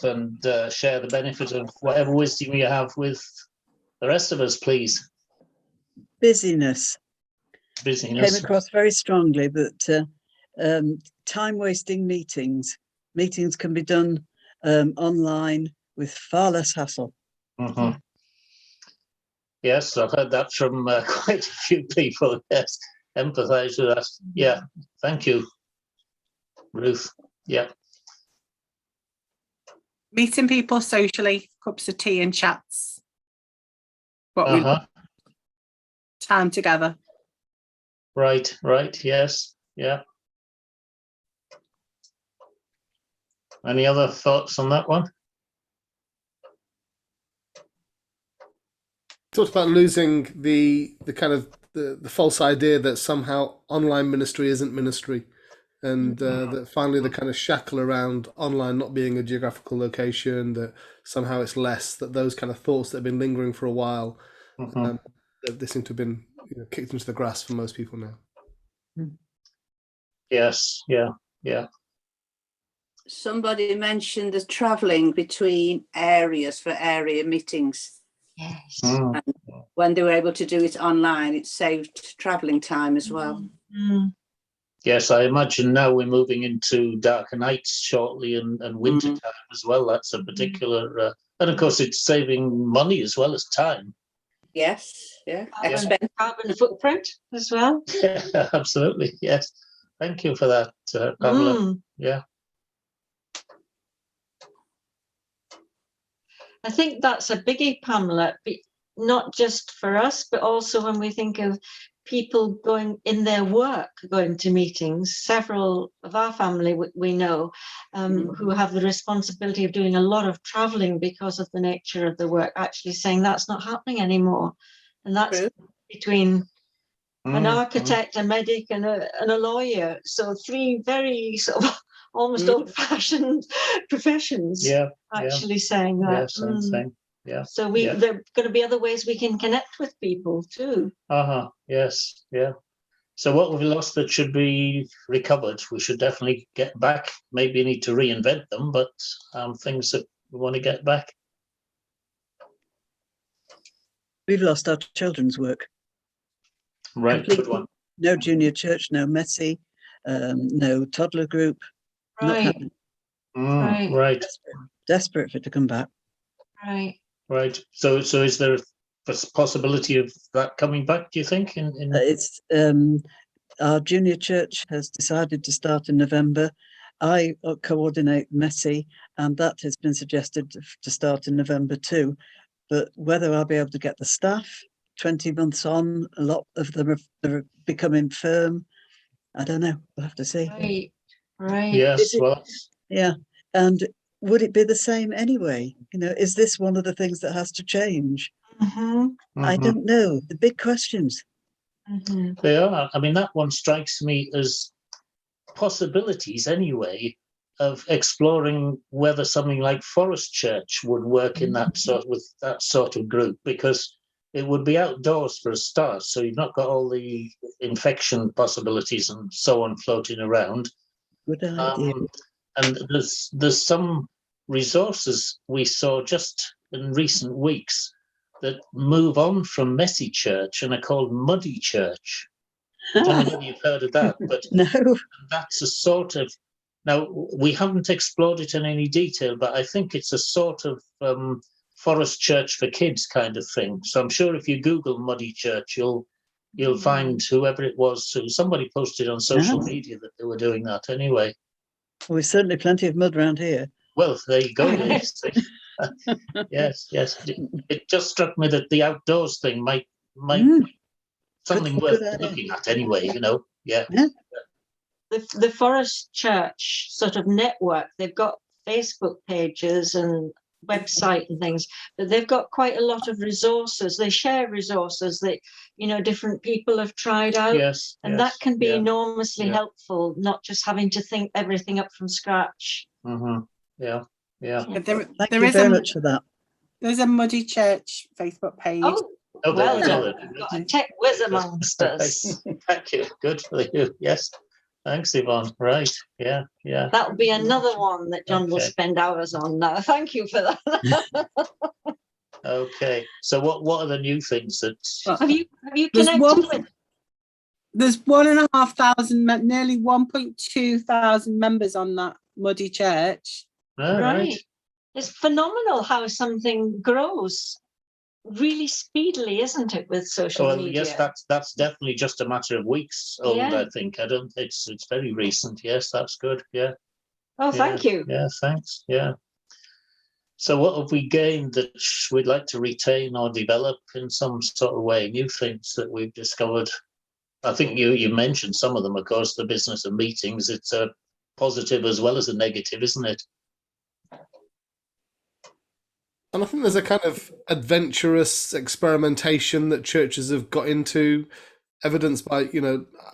and share the benefit of whatever wisdom you have with the rest of us, please. Busyness. Busyness. Came across very strongly that time-wasting meetings. Meetings can be done online with far less hassle. Mm-hmm. Yes, I've heard that from quite a few people. Yes, empathise with that. Yeah, thank you, Ruth. Yeah. Meeting people socially, cups of tea and chats. What we time together. Right, yes, yeah. Any other thoughts on that one? Talked about losing the kind of the false idea that somehow online ministry isn't ministry, and that finally the kind of shackle around online not being a geographical location, that somehow it's less, that those kind of thoughts that have been lingering for a while, they seem to have been kicked into the grass for most people now. Yes, yeah. Somebody mentioned the travelling between areas for area meetings. Yes. And when they were able to do it online, it saved travelling time as well. Yes, I imagine now we're moving into darker nights shortly and winter time as well. That's a particular, and of course it's saving money as well as time. Yes, yeah. Carbon footprint as well. Yeah, absolutely, yes. Thank you for that, Pamela. Yeah. I think that's a biggie, Pamela, not just for us, but also when we think of people going in their work, going to meetings. Several of our family we know who have the responsibility of doing a lot of traveling because of the nature of the work, actually saying that's not happening anymore. And that's between an architect, a medic, and a lawyer. So three very sort of almost old-fashioned professions. Actually saying that. Same. Yeah. So there are going to be other ways we can connect with people too. Yes, yeah. So what we've lost that should be recovered, we should definitely get back. Maybe you need to reinvent them, but things that we want to get back. We've lost our children's work. Right, completely. good one. No junior church, no messy, no toddler group. Right. Right. Desperate for it to come back. Right. So is there a possibility of that coming back, do you think? It's our junior church has decided to start in November. I coordinate Messy, and that has been suggested to start in November too. But whether I'll be able to get the staff 20 months on, a lot of them are becoming firm. I don't know. We'll have to see. Right. Yes, well. Yeah. And would it be the same anyway? Is this one of the things that has to change? I don't know. The big questions. They are. I mean, that one strikes me as possibilities anyway of exploring whether something like Forest Church would work in that with that sort of group, because it would be outdoors for a start, so you've not got all the infection possibilities and so on floating around. Good idea. And there's some resources we saw just in recent weeks that move on from Messy Church and are called Muddy Church. I don't know whether you've heard of that, but no. That's a sort of, now we haven't explored it in any detail, but I think it's a sort of Forest Church for kids kind of thing. So I'm sure if you Google Muddy Church, you'll find whoever it was. So somebody posted on social media that they were doing that anyway. Well, there's certainly plenty of mud around here. Well, there you go. Yes. It just struck me that the outdoors thing might something worth looking at anyway, Yeah. The Forest Church sort of network, they've got Facebook pages and website and things, but they've got quite a lot of resources. They share resources that different people have tried out, and that can be enormously helpful, not just having to think everything up from scratch. Yeah. Thank you very much for that. There's a Muddy Church Facebook page. Well done. We've got a tech whiz amongst us. Thank you. Good for you. Yes. Thanks, Yvonne. Right. Yeah. Yeah. That will be another one that John will Okay. spend hours on now. Thank you for that. Okay. So what are the new things that? Well, Have you There's connected one. with? There's 1,500, nearly 1.2 thousand members on that muddy church. Oh, Right. It's phenomenal how something grows really speedily, isn't it, with social Well, media? yes, that's definitely just a matter of weeks old. Yeah. I think. I don't. It's very recent. Yes, that's good. Yeah. Oh, thank you. Yeah. Thanks. Yeah. So, what have we gained that we'd like to retain or develop in some sort of way? New things that we've discovered. I think you mentioned some of them. Of course, the business of meetings. It's a positive as well as a negative, isn't it? And I think there's a kind of adventurous experimentation that churches have got into, evidenced by,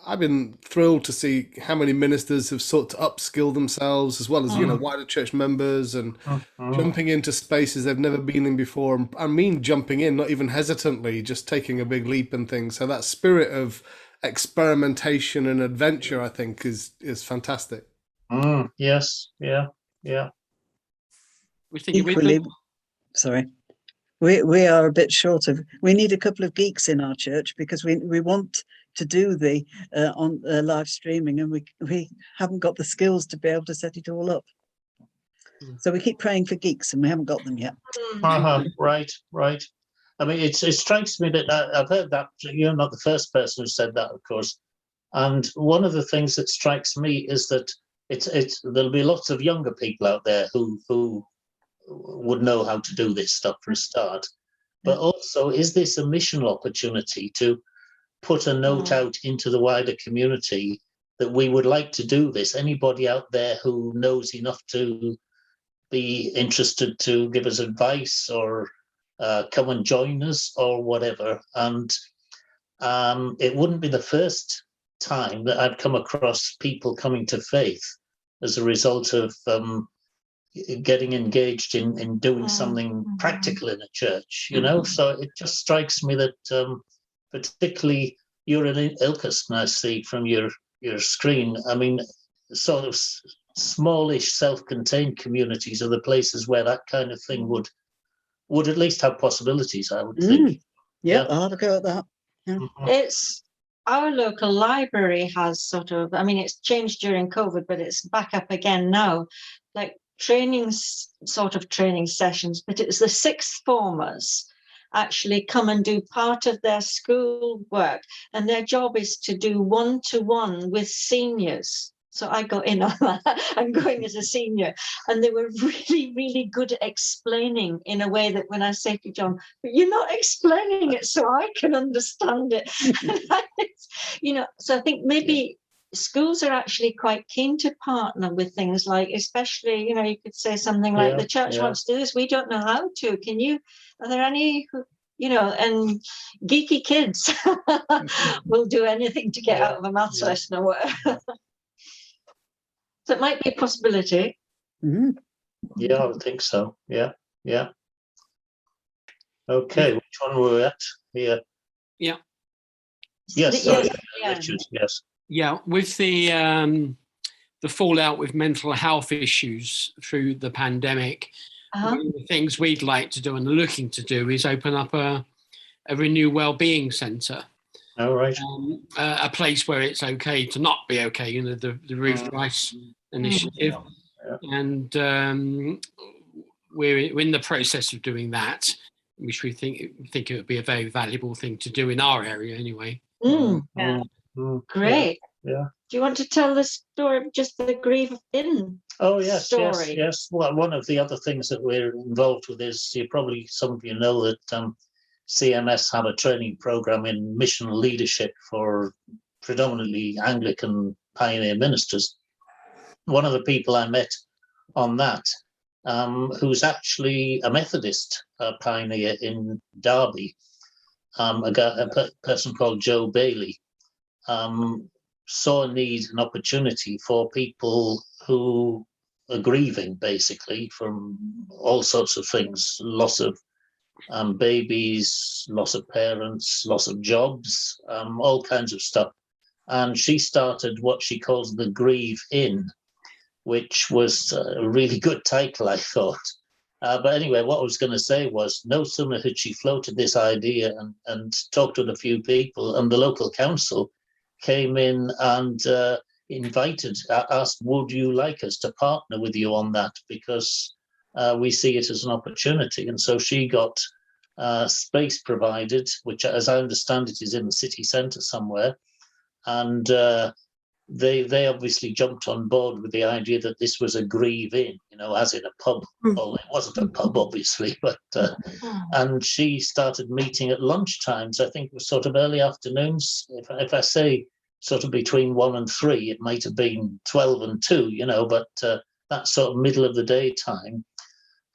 I've been thrilled to see how many ministers have sought to upskill themselves as well as, wider church members and jumping into spaces they've never been in before. And I mean, jumping in, not even hesitantly, just taking a big leap and things. So that spirit of experimentation and adventure, I think, is fantastic. Yes. Yeah. Yeah. We think Equally, sorry, we are a bit short of. We need a couple of geeks in our church because we want to do the on live streaming, and we haven't got the skills to be able to set it all up. So we keep praying for geeks, and we haven't got them yet. Right. I mean, it strikes me that I've heard that you're not the first person who said that, of course. And one of the things that strikes me is that there'll be lots of younger people out there who would know how to do this stuff for a start. But also, is this a missional opportunity to put a note out into the wider community that we would like to do this? Anybody out there who knows enough to be interested to give us advice or come and join us or whatever. And it wouldn't be the first time that I'd come across people coming to faith as a result of getting engaged in doing something practical in a church, So it just strikes me that particularly you're in Ilkeston, I see from your screen. I mean, sort of smallish, self-contained communities are the places where that kind of thing would at least have possibilities, I would think. Yeah, I'll have a go at that. Yeah. It's our local library has sort of, I mean, it's changed during COVID, but it's back up again now, like training sessions, but it's the sixth formers actually come and do part of their school work, and their job is to do one-to-one with seniors. So I got in on that. I'm going as a senior, and they were really, really good at explaining in a way that when I say to John, but you're not explaining it so I can understand it. So I think maybe schools are actually quite keen to partner with things like, especially, you could say something like the church wants to do this. We don't know how to. Are there any and geeky kids will do anything to get out of a maths lesson or whatever. So it might be a possibility. Yeah, I would think so. Yeah. Okay, which one were we at here? Yeah. Yes, sorry, Richard, yes. Yeah, with the fallout with mental health issues through the pandemic, one of the things we'd like to do and looking to do is open up a Renew Wellbeing Centre. Oh, right. A place where it's okay to not be okay, the Ruth Rice initiative. And we're in the process of doing that, which we think it would be a very valuable thing to do in our area anyway. Great. Yeah. Do you want to tell the story, just the Grieve Inn? Oh, yes, story? yes. Well, one of the other things that we're involved with is, some of you know that CMS have a training program in mission leadership for predominantly Anglican pioneer ministers. One of the people I met on that, who's actually a Methodist pioneer in Derby, a person called Joe Bailey, saw a need, an opportunity for people who are grieving, basically, from all sorts of things, loss of babies, loss of parents, loss of jobs, all kinds of stuff. and she started what she calls the Grieve Inn, which was a really good title, I thought. But anyway, what I was going to say was, no sooner had she floated this idea and talked with a few people, and the local council came in and asked, would you like us to partner with you on that? Because we see it as an opportunity. And so she got space provided, which, as I understand it, is in the city centre somewhere. And they obviously jumped on board with the idea that this was a Grieve Inn, as in a pub. Well, it wasn't a pub, obviously, but and she started meeting at lunchtimes. I think it was sort of early afternoons. If I say sort of between 1 and 3, it might have been 12 and 2, but that sort of middle of the day time,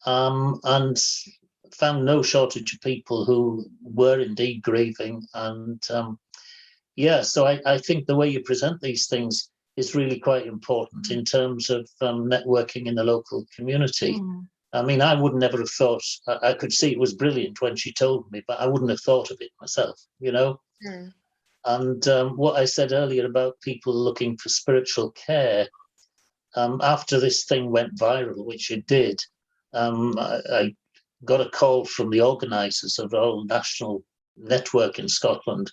and found no shortage of people who were indeed grieving. And so I think the way you present these things is really quite important in terms of networking in the local community. I mean, I would never have thought, I could see it was brilliant when she told me, but I wouldn't have thought of it myself, And what I said earlier about people looking for spiritual care, after this thing went viral, which it did, I got a call from the organisers of the whole national network in Scotland,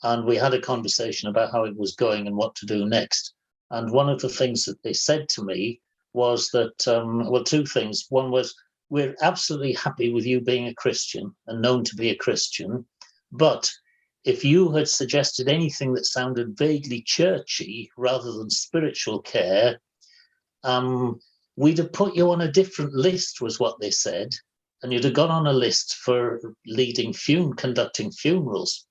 and we had a conversation about how it was going and what to do next. And one of the things that they said to me was that, two things. One was, we're absolutely happy with you being a Christian and known to be a Christian, but if you had suggested anything that sounded vaguely churchy rather than spiritual care, we'd have put you on a different list, was what they said, and you'd have gone on a list for conducting funerals,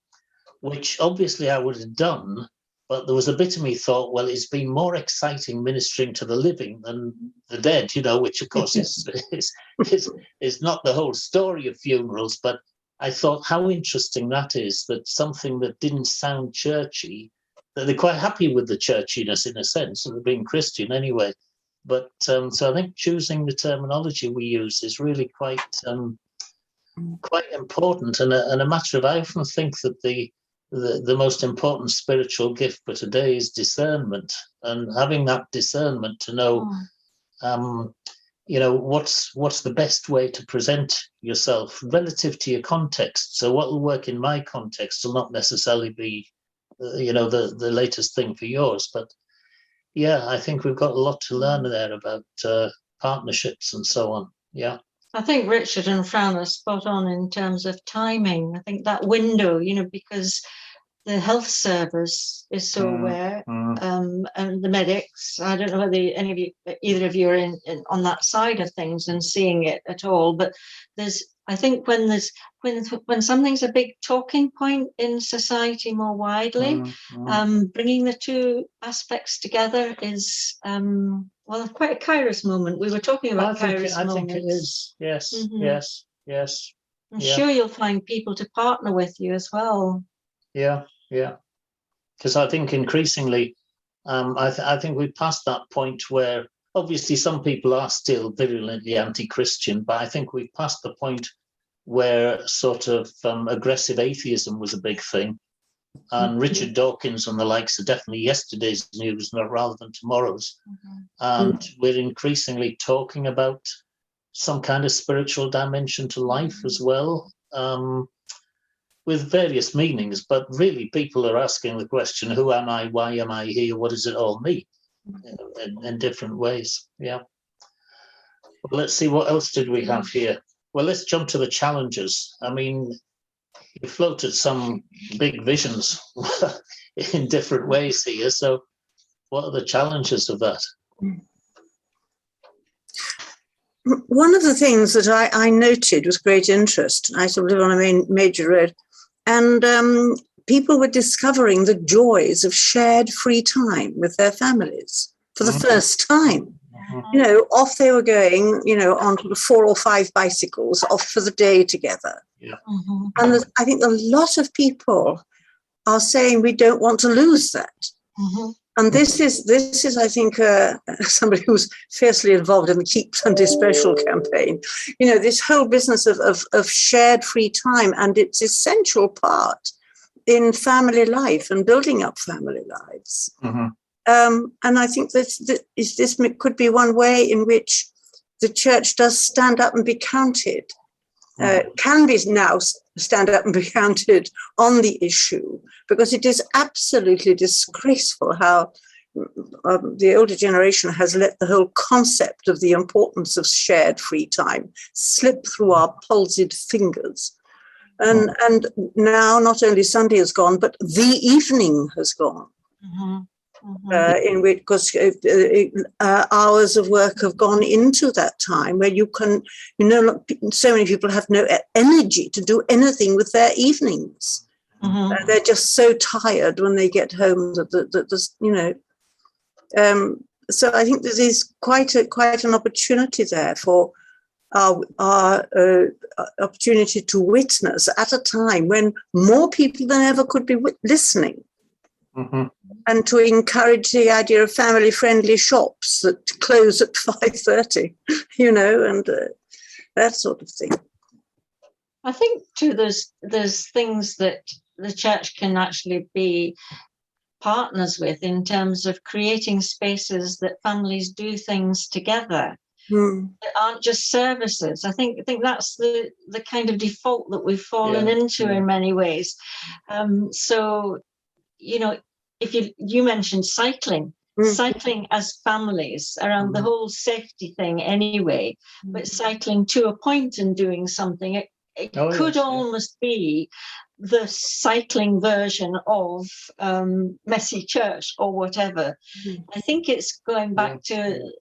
which obviously I would have done, but there was a bit of me thought, well, it's been more exciting ministering to the living than the dead, which of course is not the whole story of funerals, but I thought how interesting that is, that something that didn't sound churchy, that they're quite happy with the churchiness in a sense, of being Christian anyway. But so I think choosing the terminology we use is really quite important, and a matter of, I often think that the most important spiritual gift for today is discernment, and having that discernment to know, what's the best way to present yourself relative to your context. So what will work in my context will not necessarily be, the latest thing for yours. But yeah, I think we've got a lot to learn there about partnerships and so on. Yeah. I think Richard and Fran are spot on in terms of timing. I think that window, because the health service is so aware, and the medics. I don't know whether either of you are in on that side of things and seeing it at all. But I think when something's a big talking point in society more widely, bringing the two aspects together is quite a Kairos moment. We were talking about Kairos moments. I think it is. Yes, yes. I'm sure you'll find people to partner with you as well. Yeah. Because I think increasingly, I think we've passed that point where obviously some people are still virulently anti-Christian, but I think we've passed the point where sort of aggressive atheism was a big thing. And Richard Dawkins and the likes are definitely yesterday's news rather than tomorrow's. And we're increasingly talking about some kind of spiritual dimension to life as well. With various meanings, but really people are asking the question, who am I, why am I here, what does it all mean, in different ways. Yeah. Well, let's see, what else did we have here? Well, let's jump to the challenges. I mean, you floated some big visions in different ways here, so what are the challenges of that? One of the things that I noted with great interest, I sort of live on a major road, and people were discovering the joys of shared free time with their families for the first time. Off they were going, on 4 or 5 bicycles off for the day together. Yeah. And I think a lot of people are saying we don't want to lose that. And this is, I think, somebody who's fiercely involved in the Keep Sunday Special campaign. This whole business of shared free time and its essential part in family life and building up family lives. And I think this could be one way in which the church does stand up and be counted, can be now stand up and be counted on the issue, because it is absolutely disgraceful how the older generation has let the whole concept of the importance of shared free time slip through our palsied fingers. And now not only Sunday has gone, but the evening has gone. In which, because hours of work have gone into that time where you can, so many people have no energy to do anything with their evenings. They're just so tired when they get home so I think there is quite an opportunity there for our opportunity to witness at a time when more people than ever could be listening. And to encourage the idea of family-friendly shops that close at 5:30, and that sort of thing. I think too, there's things that the church can actually be partners with in terms of creating spaces that families do things together. That aren't just services. I think that's the kind of default that we've fallen into in many ways. So, if you mentioned cycling as families around the whole safety thing anyway, but cycling to a point and doing something, it could almost be the cycling version of messy church or whatever. I think it's going back to,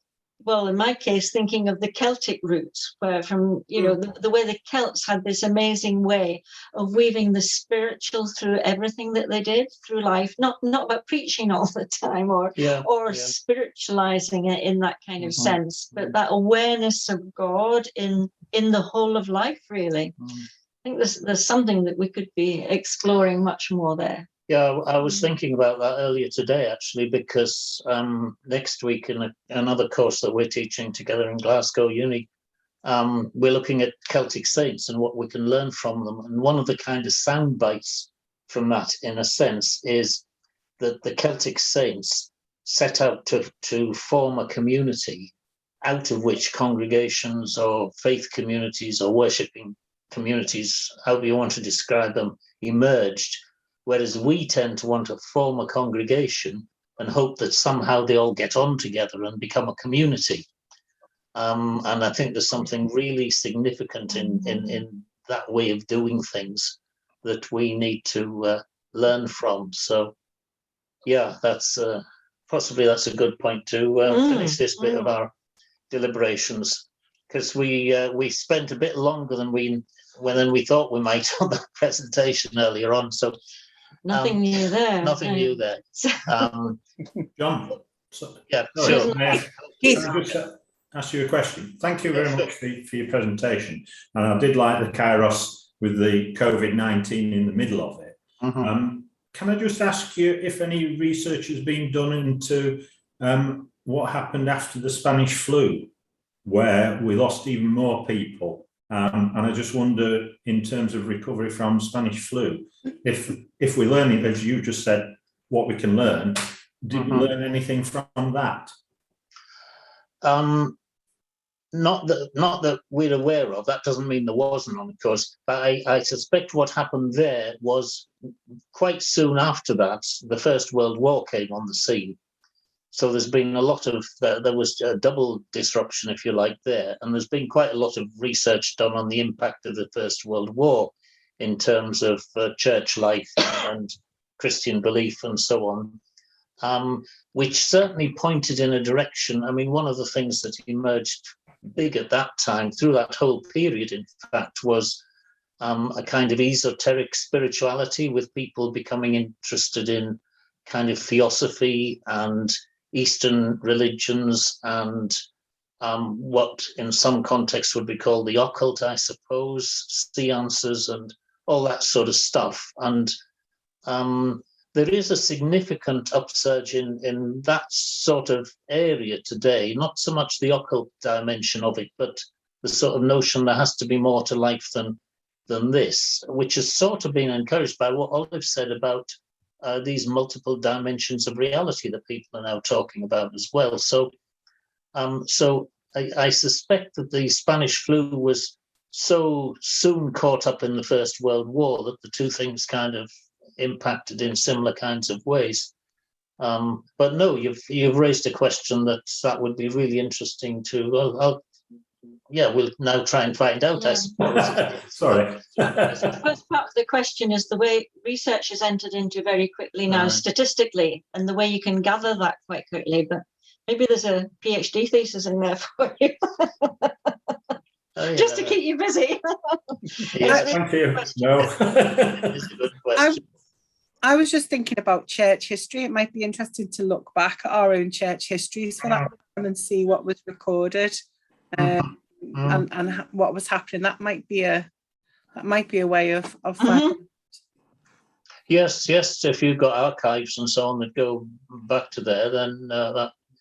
well, in my case, thinking of the Celtic roots, where from, the way the Celts had this amazing way of weaving the spiritual through everything that they did through life, not about preaching all the time or spiritualizing it in that kind of sense, but that awareness of God in the whole of life, really. I think there's something that we could be exploring much more there. Yeah, I was thinking about that earlier today, actually, because next week in another course that we're teaching together in Glasgow Uni, we're looking at Celtic saints and what we can learn from them. And one of the kind of sound bites from that, in a sense, is that the Celtic saints set out to form a community out of which congregations or faith communities or worshipping communities, however you want to describe them, emerged. Whereas we tend to want to form a congregation and hope that somehow they all get on together and become a community. And I think there's something really significant in that way of doing things that we need to learn from. So, yeah, that's possibly that's a good point to finish this bit of our deliberations, because we spent a bit longer than we thought we might on that presentation earlier on. So. Nothing new there. Nothing new there. John, yeah, sure. sure. Can I just ask you a question? Thank you very much for your presentation. And I did like the Kairos with the COVID-19 in the middle of it. Can I just ask you if any research has been done into what happened after the Spanish flu, where we lost even more people? And I just wonder, in terms of recovery from Spanish flu, if we learn it, as you just said, what we can learn, did we learn anything from that? Not that we're aware of. That doesn't mean there wasn't, of course. But I suspect what happened there was quite soon after that, the First World War came on the scene. So there's been a lot of, there was a double disruption, if you like, there. And there's been quite a lot of research done on the impact of the First World War in terms of church life and Christian belief and so on, which certainly pointed in a direction. I mean, one of the things that emerged big at that time, through that whole period, in fact, was a kind of esoteric spirituality, with people becoming interested in kind of theosophy and Eastern religions and what in some contexts would be called the occult, I suppose, seances and all that sort of stuff. And there is a significant upsurge in that sort of area today, not so much the occult dimension of it, but the sort of notion there has to be more to life than than this, which has sort of been encouraged by what Olive said about these multiple dimensions of reality that people are now talking about as well. So, I suspect that the Spanish flu was so soon caught up in the First World War that the two things kind of impacted in similar kinds of ways. But no, you've raised a question that would be really interesting to. Well, we'll now try and find out. I suppose. Sorry. The first part of the question is the way research is entered into very quickly now, statistically, and the way you can gather that quite quickly. But maybe there's a PhD thesis in there for you. Just to keep you busy. Yes, thank you. No. It's a good question. I was just thinking about church history. It might be interesting to look back at our own church histories for that and see what was recorded and what was happening. That might be a way of finding. Yes. If you've got archives and so on that go back to there, then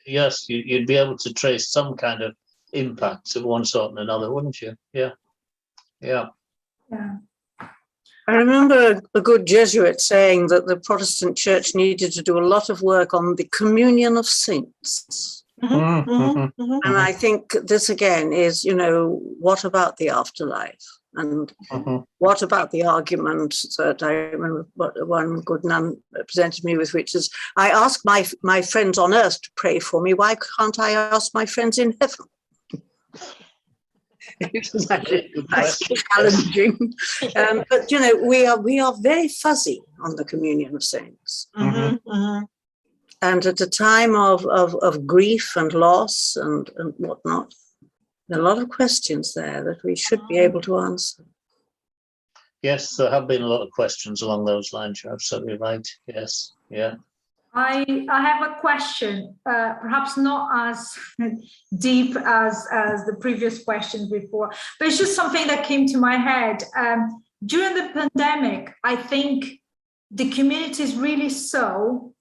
you'd be able to trace some kind of impacts of one sort and another, wouldn't you? Yeah. I remember a good Jesuit saying that the Protestant Church needed to do a lot of work on the communion of saints. And I think this again is, what about the afterlife? And what about the argument that I remember what one good nun presented me with, which is, I ask my friends on earth to pray for me. Why can't I ask my friends in heaven? It's actually challenging. But, we are very fuzzy on the communion of saints. And at a time of grief and loss and whatnot, there are a lot of questions there that we should be able to answer. Yes, there have been a lot of questions along those lines. You're absolutely right. Yes, yeah. I have a question, perhaps not as deep as the previous questions before, but it's just something that came to my head. During the pandemic, I think the communities really saw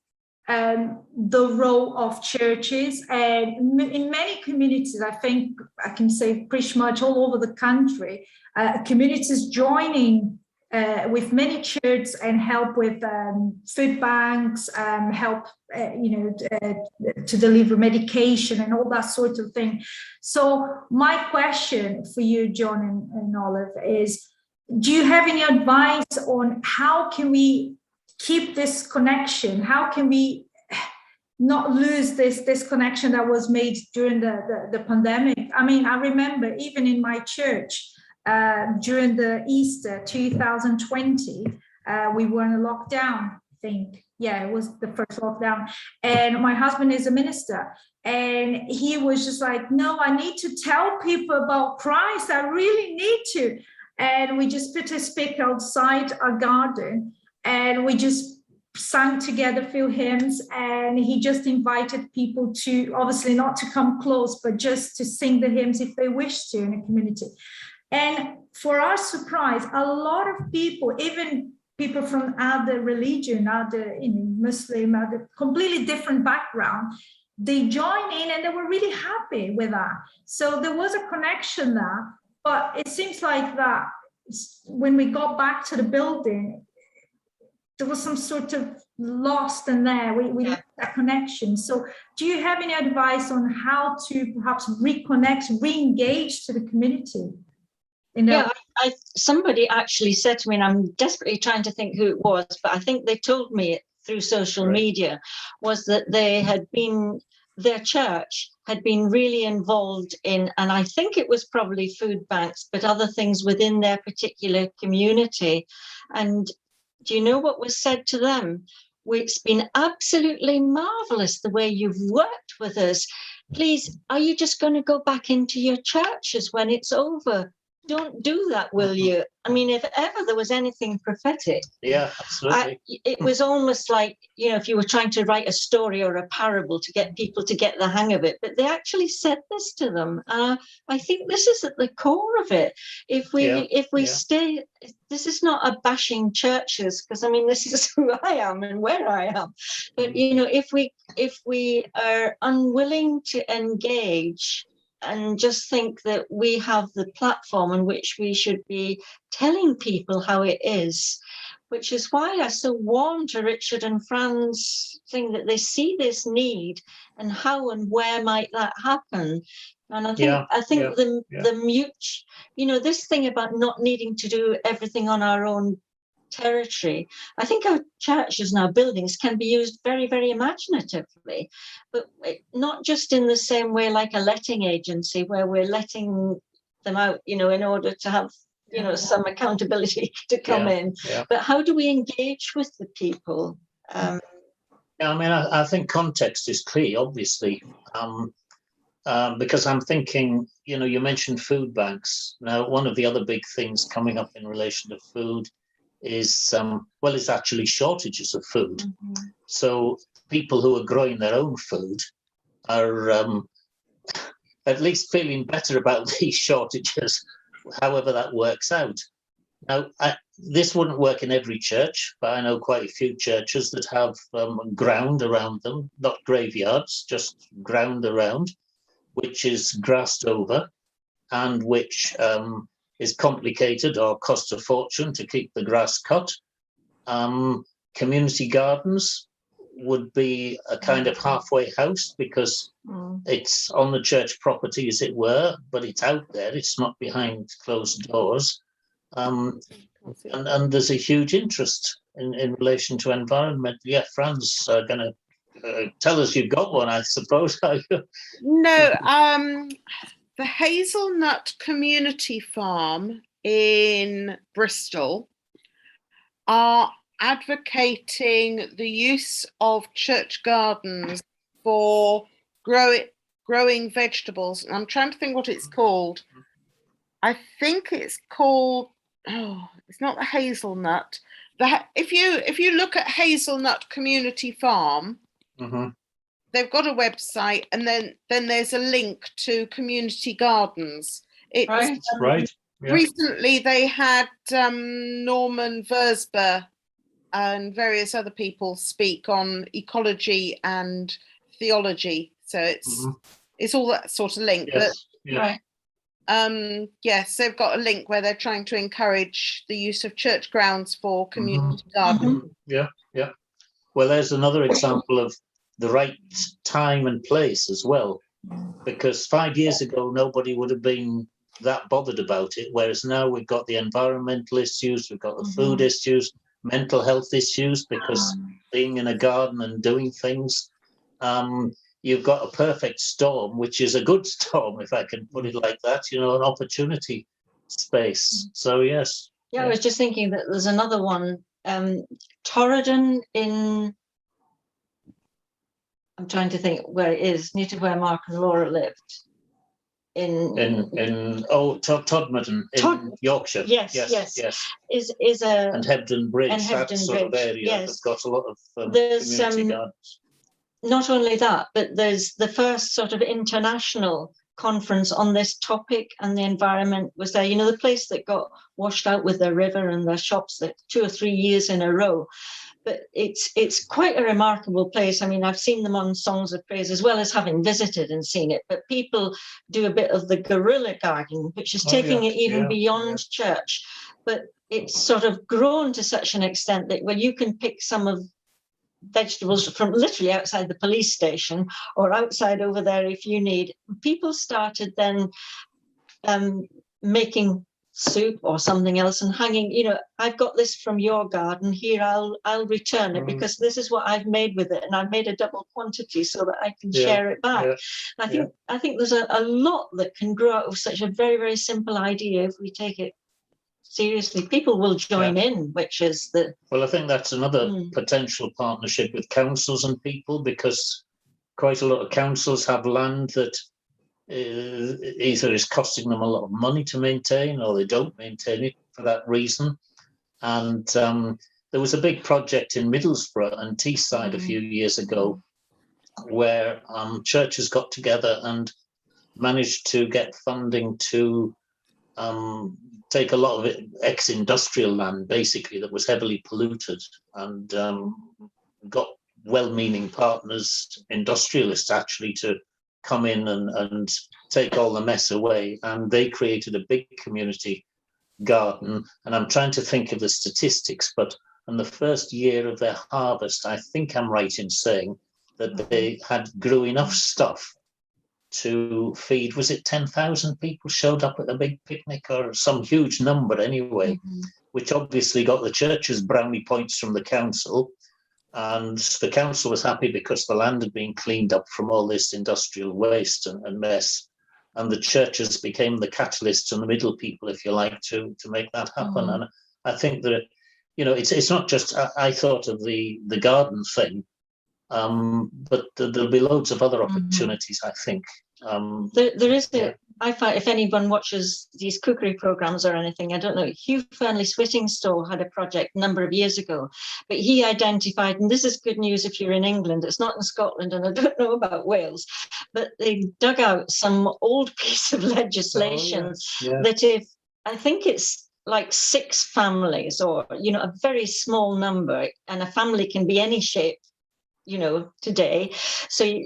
the role of churches, and in many communities, I think I can say pretty much all over the country, communities joining with many churches and help with food banks, help to deliver medication and all that sort of thing. So my question for you, John and Olive, is, do you have any advice on how can we keep this connection? How can we not lose this connection that was made during the pandemic? I mean, I remember even in my church, during the Easter 2020, we were in a lockdown, I think. Yeah, it was the first lockdown. And my husband is a minister. And he was just like, no, I need to tell people about Christ. I really need to. And we just put a speaker outside our garden, and we just sang together a few hymns, and he just invited people to, obviously not to come close, but just to sing the hymns if they wish to in a community. And for our surprise, a lot of people, even people from other religion, other Muslim, other completely different background, they joined in and they were really happy with that. So there was a connection there, but it seems like that when we got back to the building, there was some sort of lost in there. We lost that connection. So do you have any advice on how to perhaps reconnect, re-engage to the community? Somebody actually said to me, and I'm desperately trying to think who it was, but I think they told me it through social media, was that their church had been really involved in, and I think it was probably food banks, but other things within their particular community. And do you know what was said to them? It's been absolutely marvelous the way you've worked with us. Please, are you just going to go back into your churches when it's over? Don't do that, will you? I mean, if ever there was anything prophetic, absolutely. It was almost like, if you were trying to write a story or a parable to get people to get the hang of it. But they actually said this to them. I think this is at the core of it. If we stay, this is not a bashing churches, because I mean, this is who I am and where I am. But if we are unwilling to engage and just think that we have the platform in which we should be telling people how it is, which is why I so warm to Richard and Fran's thing that they see this need and how and where might that happen. And I think the mutual, this thing about not needing to do everything on our own territory. I think our churches and our buildings can be used very, very imaginatively, but not just in the same way like a letting agency where we're letting them out, in order to have, some accountability to come in. Yeah. But how do we engage with the people? I think context is key, obviously. Because I'm thinking, you mentioned food banks. Now, one of the other big things coming up in relation to food is, it's actually shortages of food. Mm-hmm. So people who are growing their own food are at least feeling better about these shortages, however that works out. Now, this wouldn't work in every church, but I know quite a few churches that have ground around them, not graveyards, just ground around, which is grassed over and which is complicated or costs a fortune to keep the grass cut. Community gardens would be a kind of halfway house because it's on the church property, as it were, but it's out there. It's not behind closed doors. And there's a huge interest in relation to environment. Yeah, Fran's going to tell us you've got one, I suppose. No, the Hazelnut Community Farm in Bristol are advocating the use of church gardens for growing vegetables. And I'm trying to think what it's called. I think it's called, it's not the Hazelnut. If you look at Hazelnut Community Farm, mm-hmm. They've got a website, and then there's a link to community gardens. It's, right. Yeah. Recently, they had Norman Versber and various other people speak on ecology and theology. So it's all that sort of link. Yes. But right. Yes, they've got a link where they're trying to encourage the use of church grounds for community gardens. Mm-hmm. Yeah. Well, there's another example of the right time and place as well, because 5 years ago nobody would have been that bothered about it, whereas now we've got the environmental issues, we've got the food issues, mental health issues, because being in a garden and doing things, you've got a perfect storm, which is a good storm, if I can put it like that, an opportunity space. So yes. Yeah, I was just thinking that there's another one, Torridon in, I'm trying to think where it is, near to where Mark and Laura lived. Todmorden in Yorkshire. Yes. Is a and Hebden Bridge. That sort of area has got a lot of community gardens. Not only that, but there's the first sort of international conference on this topic, and the environment was there. The place that got washed out with their river and their shops that 2 or 3 years in a row. But it's quite a remarkable place. I mean, I've seen them on Songs of Praise as well as having visited and seen it. But people do a bit of the guerrilla gardening, which is taking it even beyond church. But it's sort of grown to such an extent that you can pick some of vegetables from literally outside the police station or outside over there if you need. People started then making soup or something else and hanging, I've got this from your garden here, I'll return it because this is what I've made with it, and I've made a double quantity so that I can share it back. I think there's a lot that can grow out of such a very, very simple idea if we take it seriously. People will join in, which is the... Well, I think that's another potential partnership with councils and people, because quite a lot of councils have land that either is costing them a lot of money to maintain, or they don't maintain it for that reason. And there was a big project in Middlesbrough and Teesside a few years ago where churches got together and managed to get funding to take a lot of it, ex-industrial land, basically, that was heavily polluted, and got well-meaning partners, industrialists actually, to come in and take all the mess away. And they created a big community garden. And I'm trying to think of the statistics, but in the first year of their harvest, I think I'm right in saying that they grew enough stuff to feed, was it 10,000 people showed up at a big picnic, or some huge number anyway, which obviously got the church's brownie points from the council. And the council was happy because the land had been cleaned up from all this industrial waste and mess. And the churches became the catalysts and the middle people, if you like, to make that happen. And I think that, you know, it's not just, I thought of the garden thing, but there'll be loads of other opportunities, I think. There is I find if anyone watches these cookery programs or anything, I don't know, Hugh Fernley's Whittingstall had a project a number of years ago, but he identified, and this is good news if you're in England, it's not in Scotland, and I don't know about Wales, but they dug out some old piece of legislation that if, I think it's like 6 families, or, you know, a very small number, and a family can be any shape, you know, today. So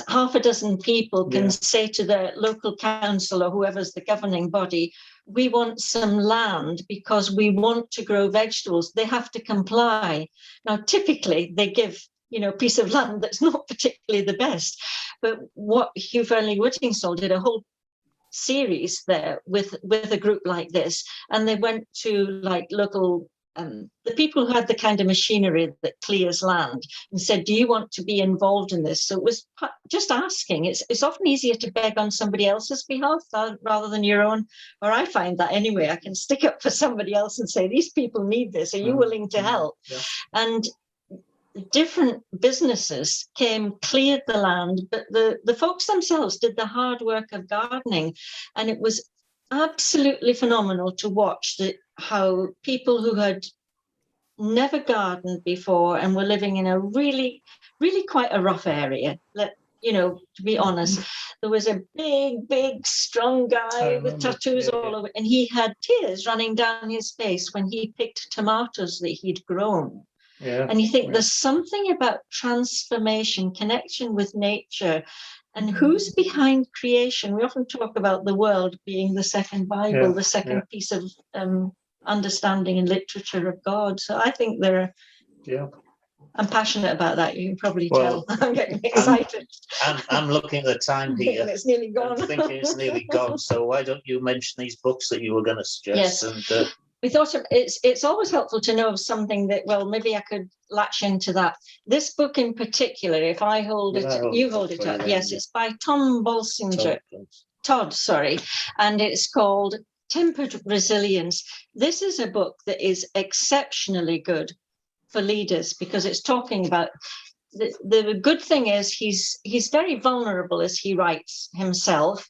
half a dozen people can say to their local council or whoever's the governing body, we want some land because we want to grow vegetables. They have to comply. Now, typically they give, you know, a piece of land that's not particularly the best. But what Hugh Fernley Whittingstall did a whole series there with a group like this, and they went to like local the people who had the kind of machinery that clears land and said, do you want to be involved in this? So it was just asking. It's often easier to beg on somebody else's behalf rather than your own, or I find that anyway. I can stick up for somebody else and say, these people need this, are you willing to help? And different businesses came, cleared the land, but the folks themselves did the hard work of gardening, and it was absolutely phenomenal to watch how people who had never gardened before and were living in a really, really quite a rough area, you know, to be honest, there was a big, strong guy with tattoos all over, and he had tears running down his face when he picked tomatoes that he'd grown. And you think there's something about transformation, connection with nature, and who's behind creation. We often talk about the world being the second Bible, the second piece of understanding and literature of God. So I think I'm passionate about that. You can probably tell. I'm getting excited. I'm looking at the time here. It's nearly gone. I'm thinking it's nearly gone. So why don't you mention these books that you were going to suggest? Yes. And, we thought it's always helpful to know of something that, well, maybe I could latch into that. This book in particular, if I hold it, you hold it up. Yes, it's by Todd, sorry, and it's called Tempered Resilience. This is a book that is exceptionally good for leaders because it's talking about the good thing is he's very vulnerable as he writes himself.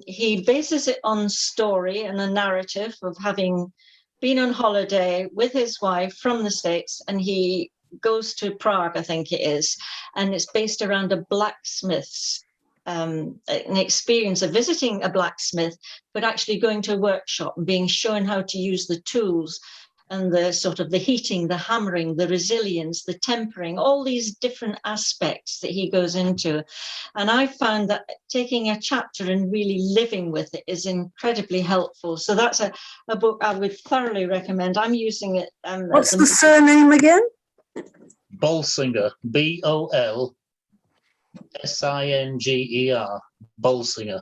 He bases it on story and a narrative of having been on holiday with his wife from the States, and he goes to Prague, I think it is, and it's based around a blacksmith's an experience of visiting a blacksmith, but actually going to a workshop and being shown how to use the tools and the sort of the heating, the hammering, the resilience, the tempering, all these different aspects that he goes into. And I found that taking a chapter and really living with it is incredibly helpful. So that's a book I would thoroughly recommend. I'm using it. What's the surname again? Bolsinger, Bolsinger, Bolsinger.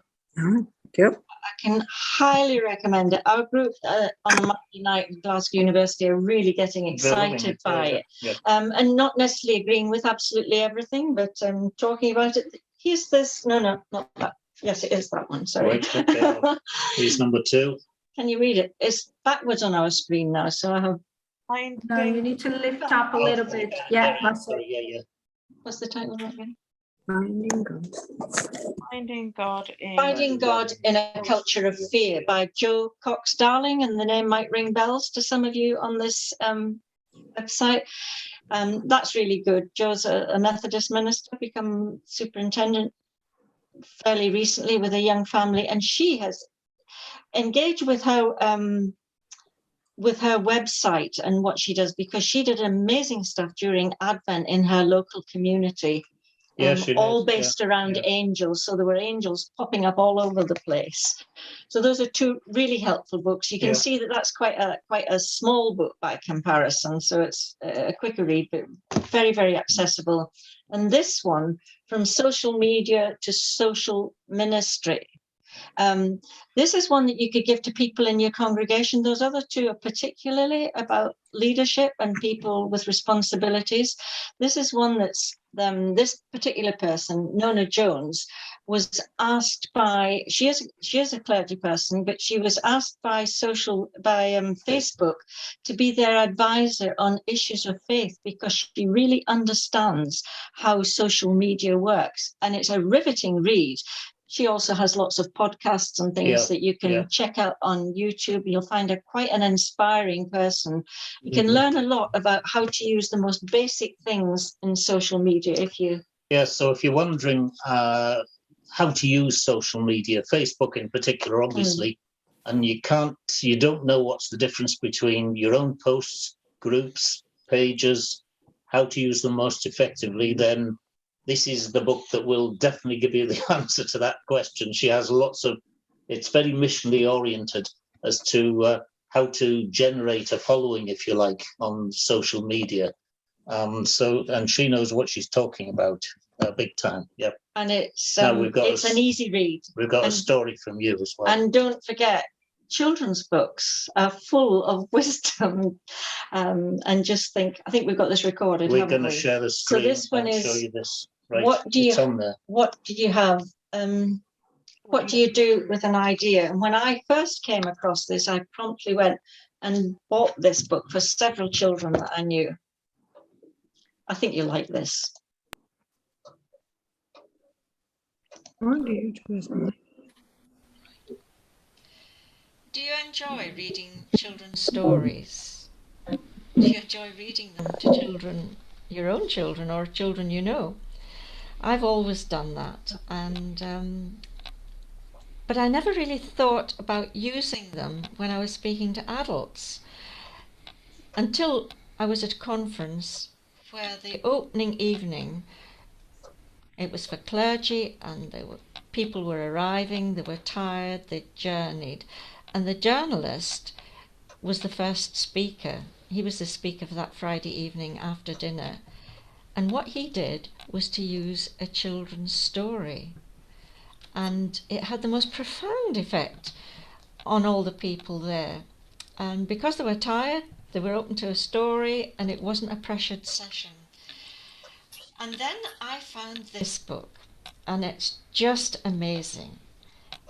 Yep. I can highly recommend it. Our group on a Monday night at Glasgow University are really getting excited by it. And not necessarily agreeing with absolutely everything, but talking about it. Here's this. No, not that. Yes, it is that one. Sorry. Here's number 2. Can you read it? It's backwards on our screen now, so I have. No, you need to lift up a little bit. Yeah, that's it. Yeah. What's the title again? Finding God in a Culture of Fear by Jo Cox-Darling, and the name might ring bells to some of you on this website. That's really good. Jo's a Methodist minister, become superintendent fairly recently with a young family, and she has engaged with her website and what she does, because she did amazing stuff during Advent in her local community. Yeah, she all did, based around angels. So there were angels popping up all over the place. So those are two really helpful books. You can see that that's quite a small book by comparison. So it's a quicker read, but very, very accessible. And this one, From Social Media to Social Ministry. This is one that you could give to people in your congregation. Those other two are particularly about leadership and people with responsibilities. This is one that's this particular person, Nona Jones, was asked by, she is a clergy person, but she was asked by Facebook to be their advisor on issues of faith, because she really understands how social media works. And it's a riveting read. She also has lots of podcasts and things that you can check out on YouTube. You'll find her quite an inspiring person. You can learn a lot about how to use the most basic things in social media if you... Yeah, so if you're wondering how to use social media, Facebook in particular, obviously, and you don't know what's the difference between your own posts, groups, pages, how to use them most effectively, then this is the book that will definitely give you the answer to that question. She has it's very missionally oriented as to how to generate a following, if you like, on social media. And she knows what she's talking about big time. Yep. And it's an easy read. We've got a story from you as well. And don't forget, children's books are full of wisdom. And just think, I think we've got this recorded. We're going to share the screen. So this one is, show you this. Right. What do you have? What do you do with an idea? And when I first came across this, I promptly went and bought this book for several children that I knew. I think you'll like this. Do you enjoy reading children's stories? Do you enjoy reading them to children, your own children, or children you know? I've always done that, and but I never really thought about using them when I was speaking to adults until I was at a conference where the opening evening, it was for clergy, and people were arriving, they were tired, they journeyed, and the journalist was the first speaker. He was the speaker for that Friday evening after dinner. And what he did was to use a children's story. And it had the most profound effect on all the people there. And because they were tired, they were open to a story, and it wasn't a pressured session. And then I found this book, and it's just amazing.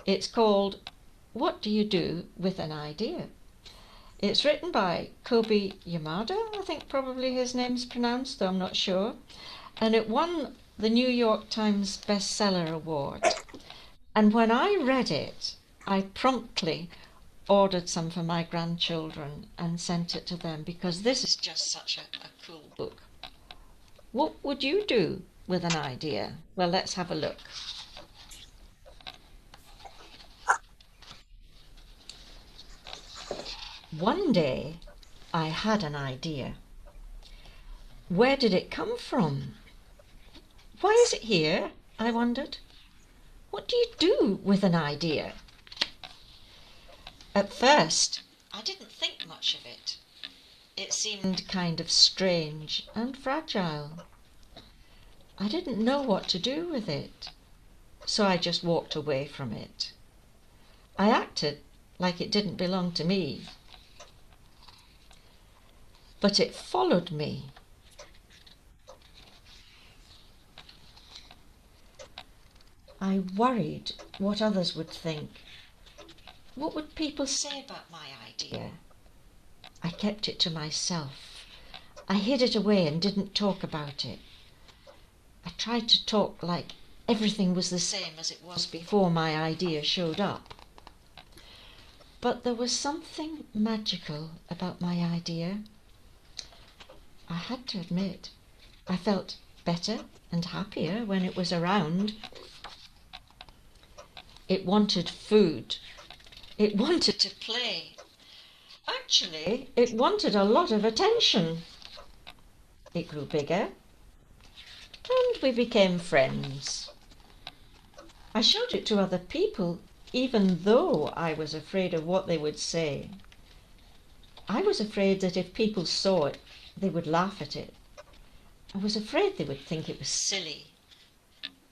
It's called What Do You Do with an Idea? It's written by Kobe Yamada, I think probably his name's pronounced, though I'm not sure. And it won the New York Times Bestseller Award. And when I read it, I promptly ordered some for my grandchildren and sent it to them, because this is just such a cool book. What would you do with an idea? Well, let's have a look. One day, I had an idea. Where did it come from? Why is it here? I wondered. What do you do with an idea? At first, I didn't think much of it. It seemed kind of strange and fragile. I didn't know what to do with it, so I just walked away from it. I acted like it didn't belong to me. But it followed me. I worried what others would think. What would people say about my idea? I kept it to myself. I hid it away and didn't talk about it. I tried to talk like everything was the same as it was before my idea showed up. But there was something magical about my idea. I had to admit, I felt better and happier when it was around. It wanted food. It wanted to play. Actually, it wanted a lot of attention. It grew bigger and we became friends. I showed it to other people, even though I was afraid of what they would say. I was afraid that if people saw it, they would laugh at it. I was afraid they would think it was silly.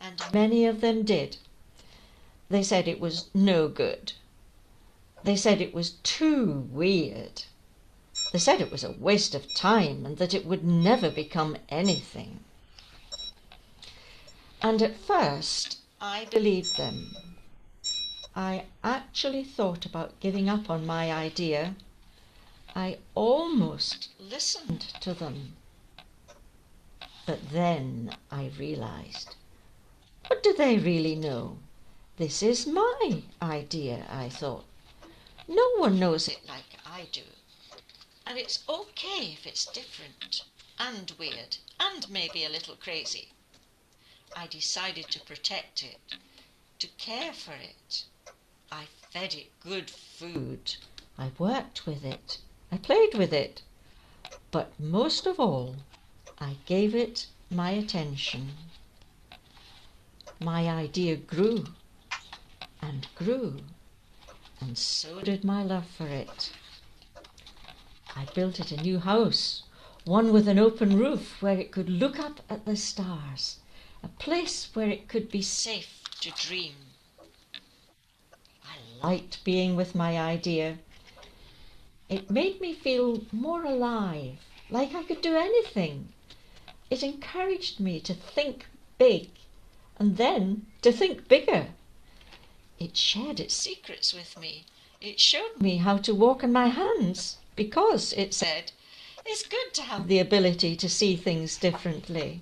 And many of them did. They said it was no good. They said it was too weird. They said it was a waste of time and that it would never become anything. And at first, I believed them. I actually thought about giving up on my idea. I almost listened to them. But then I realized, what do they really know? This is my idea, I thought. No one knows it like I do. And it's okay if it's different and weird and maybe a little crazy. I decided to protect it, to care for it. I fed it good food. I worked with it. I played with it. But most of all, I gave it my attention. My idea grew and grew, and so did my love for it. I built it a new house, one with an open roof where it could look up at the stars, a place where it could be safe to dream. I liked being with my idea. It made me feel more alive, like I could do anything. It encouraged me to think big and then to think bigger. It shared its secrets with me. It showed me how to walk on my hands because, it said, it's good to have the ability to see things differently.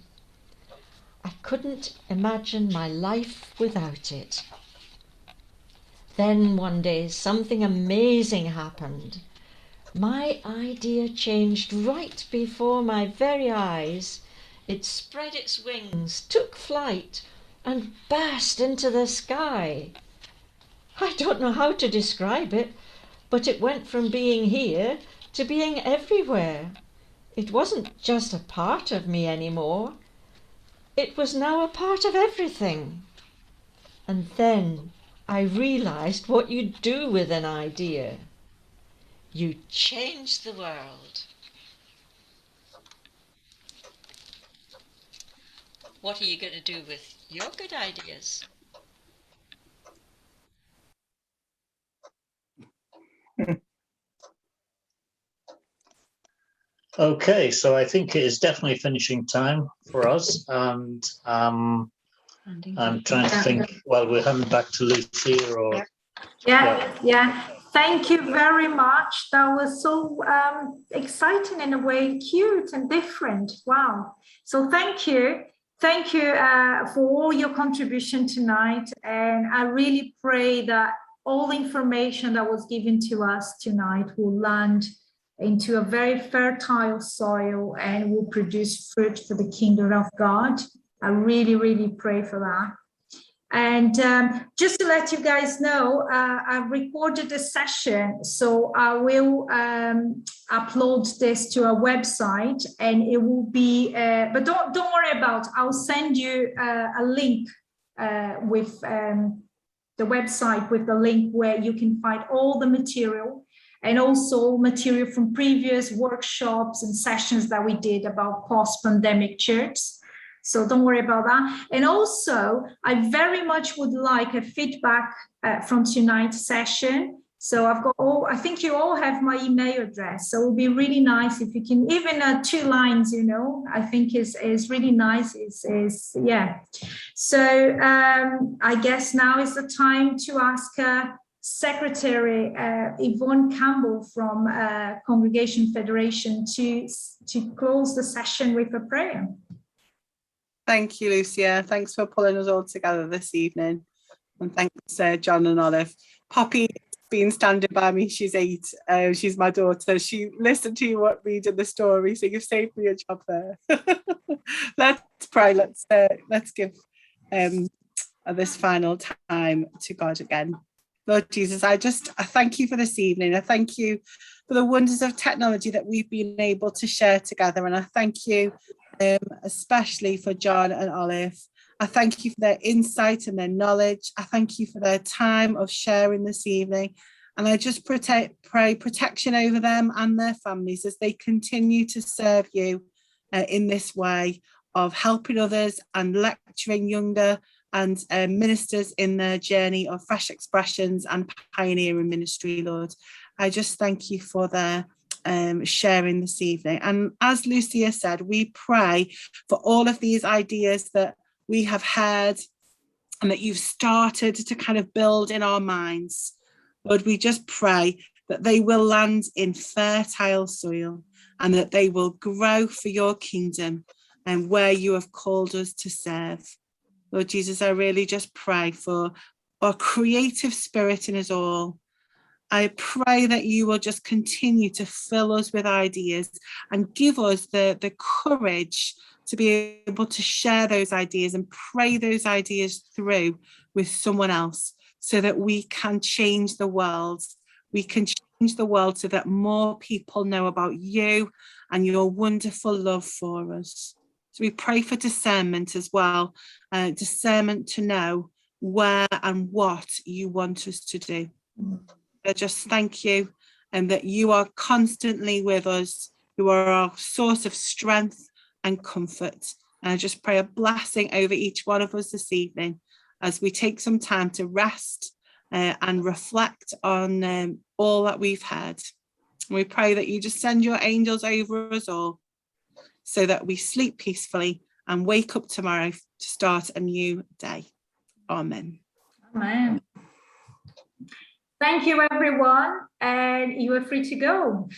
I couldn't imagine my life without it. Then one day something amazing happened. My idea changed right before my very eyes. It spread its wings, took flight, and burst into the sky. I don't know how to describe it, but it went from being here to being everywhere. It wasn't just a part of me anymore. It was now a part of everything. And then I realized what you do with an idea. You change the world. What are you going to do with your good ideas? Okay, so I think it is definitely finishing time for us, and I'm trying to think. Well, we're heading back to Lucia, or Yeah. Thank you very much. That was so exciting in a way, cute and different. Wow. So thank you. Thank you for all your contribution tonight. And I really pray that all the information that was given to us tonight will land into a very fertile soil and will produce fruit for the kingdom of God. I really, really pray for that. And just to let you guys know, I've recorded a session, so I will upload this to a website, and it will be. But don't worry about. I'll send you a link with the website with the link where you can find all the material, and also material from previous workshops and sessions that we did about post-pandemic church. So don't worry about that. And also, I very much would like a feedback from tonight's session. So I've got I think you all have my email address. So it would be really nice if you can, even 2 lines, I think is really nice. Yeah. So I guess now is the time to ask Secretary Yvonne Campbell from Congregation Federation to close the session with a prayer. Thank you, Lucia. Thanks for pulling us all together this evening. And thanks, John and Olive. Poppy's been standing by me. She's 8. She's my daughter. She listened to you reading the story, so you've saved me a job there. Let's pray. Let's give this final time to God again. Lord Jesus, I thank you for this evening. I thank you for the wonders of technology that we've been able to share together. And I thank you especially for John and Olive. I thank you for their insight and their knowledge. I thank you for their time of sharing this evening. And I just pray protection over them and their families as they continue to serve you in this way of helping others and lecturing younger and ministers in their journey of fresh expressions and pioneering ministry, Lord. I just thank you for their sharing this evening. And as Lucia said, we pray for all of these ideas that we have heard and that you've started to kind of build in our minds. Lord, we just pray that they will land in fertile soil and that they will grow for your kingdom and where you have called us to serve. Lord Jesus, I really just pray for our creative spirit in us all. I pray that you will just continue to fill us with ideas and give us the courage to be able to share those ideas and pray those ideas through with someone else so that we can change the world. We can change the world so that more people know about you and your wonderful love for us. So we pray for discernment as well, discernment to know where and what you want us to do. I just thank you and that you are constantly with us. You are our source of strength and comfort. And I just pray a blessing over each one of us this evening as we take some time to rest and reflect on all that we've heard. And we pray that you just send your angels over us all so that we sleep peacefully and wake up tomorrow to start a new day. Amen. Amen. Thank you, everyone. And you are free to go.